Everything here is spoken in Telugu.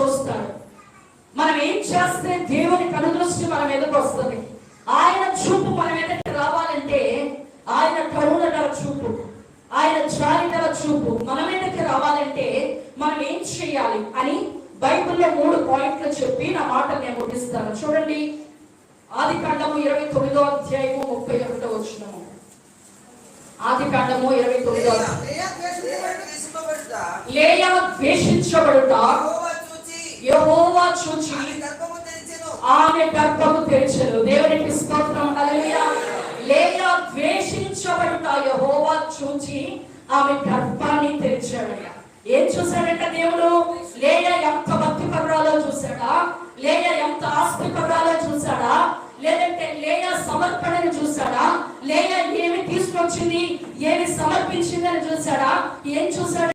చూస్తాడు. మనం ఏం చేస్తే దేవుని కనుదృష్టి మన మీదకి వస్తుంది. ఆయన చూపు మన మీదకి రావాలంటే ఆయన కరుణ గల చూపు, ఆయన జాలి గల చూపు మన మీదకి రావాలంటే మనం ఏం చేయాలి అని బైబిల్లో 3 పాయింట్లు చెప్పి నా మాట నేను ముగిస్తాను. చూడండి, ఆదికాండము 29వ అధ్యాయము 31వ వచనము. ఆదికాండము 29వ లేయా ద్వేషించబడుట యెహోవా చూచి ఆమె గర్భము తెరిచెను. దేవునికి స్తోత్రం, హల్లెలూయా. లేయా ద్వేషించబడుట యెహోవా చూచి ఆమె గర్భాన్ని తెరిచాడు. ఏం చూశాడంట దేవుడు? లేయా ఎంత భక్తిపరురాలో చూశాడా? లేయా ఎంత ఆస్తిపరురాలో చూశాడా? లేదంటే లేయా సమర్పణను చూశాడా? లేయా ఏమి తీసుకొచ్చింది, ఏమి సమర్పించిందని చూశాడా? ఏం చూశాడు?